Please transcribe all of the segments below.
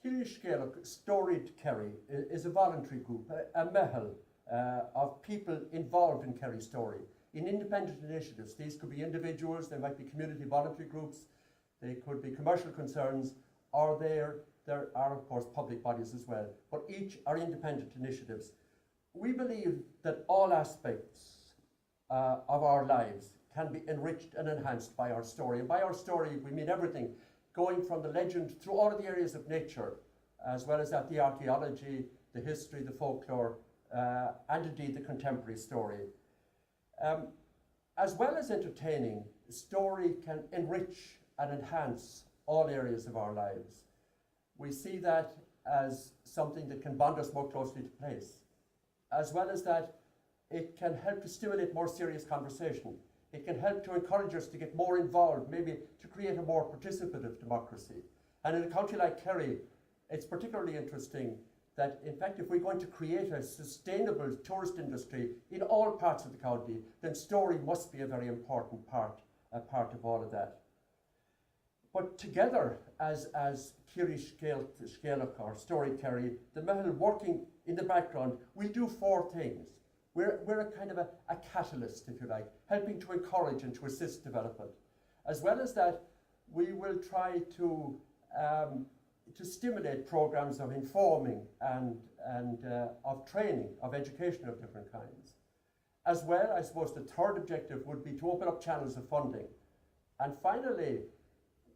Ciarrai Scealach, Storied Kerry is a voluntary group, a mehel of people involved in Kerry story, in independent initiatives. These could be individuals, they might be community voluntary groups, they could be commercial concerns, or there are of course public bodies as well, but each are independent initiatives. We believe that all aspects of our lives can be enriched and enhanced by our story. And by our story we mean everything, going from the legend through all of the areas of nature, as well as that the archaeology, the history, the folklore, and indeed the contemporary story. As well as entertaining, story can enrich and enhance all areas of our lives. We see that as something that can bond us more closely to place. As well as that, it can help to stimulate more serious conversation. It can help to encourage us to get more involved, maybe to create a more participative democracy. And in a county like Kerry, it's particularly interesting that, in fact, if we're going to create a sustainable tourist industry in all parts of the county, then story must be a very important part of all of that. But together, as Ciarrai Scealach or Storied Kerry, the mehel working in the background, we do four things. We're a kind of a catalyst, if you like, helping to encourage and to assist development. As well as that, we will try to stimulate programs of informing and of training, of education of different kinds. As well, I suppose the third objective would be to open up channels of funding. And finally,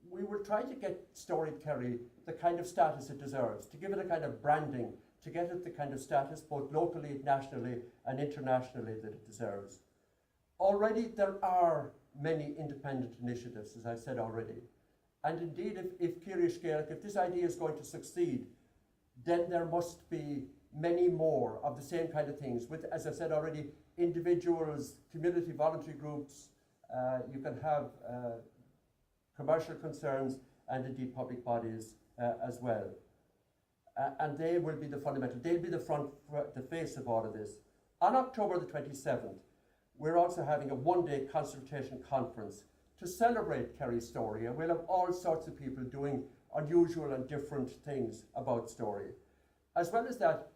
we will try to get Storied Kerry the kind of status it deserves, to give it a kind of branding, to get it the kind of status both locally, nationally and internationally that it deserves. Already there are many independent initiatives, as I said already. And indeed, if Ciarrai Scealach, if this idea is going to succeed, then there must be many more of the same kind of things with, as I said already, individuals, community voluntary groups, you can have commercial concerns and indeed public bodies as well. And they will be the fundamental, they'll be the face of all of this. On October the 27th, we're also having a one-day consultation conference to celebrate Kerry's story, and we'll have all sorts of people doing unusual and different things about story. As well as that,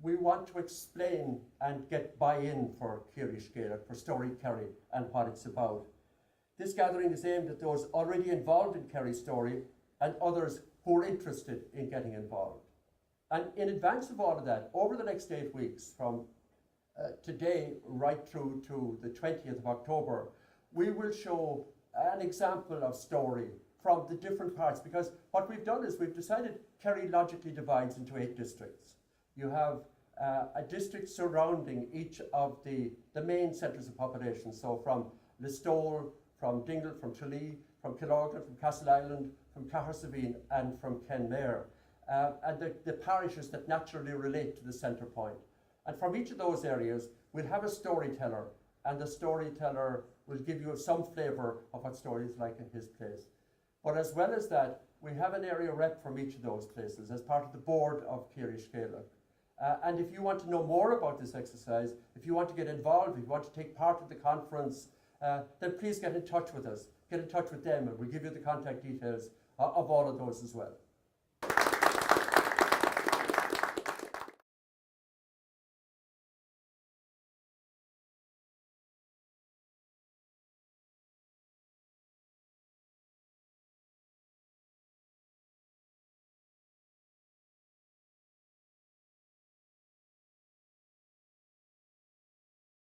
we want to explain and get buy-in for Ciarrai Scealach, for Storied Kerry and what it's about. This gathering is aimed at those already involved in Kerry's story and others who are interested in getting involved. And in advance of all of that, over the next 8 weeks, from today right through to the 20th of October, we will show an example of story from the different parts, because what we've done is we've decided Kerry logically divides into 8 districts. You have a district surrounding each of the main centres of population, so from Listowel, from Dingle, from Tralee, from Killorglin, from Castleisland, from Cahersiveen and from Kenmare. And the parishes that naturally relate to the centre point. And from each of those areas, we'll have a storyteller, and the storyteller will give you some flavour of what story is like in his place. But as well as that, we have an area rep from each of those places as part of the board of Ciarrai Scealach. And if you want to know more about this exercise, if you want to get involved, if you want to take part of the conference, then please get in touch with us. Get in touch with them, and we'll give you the contact details of all of those as well.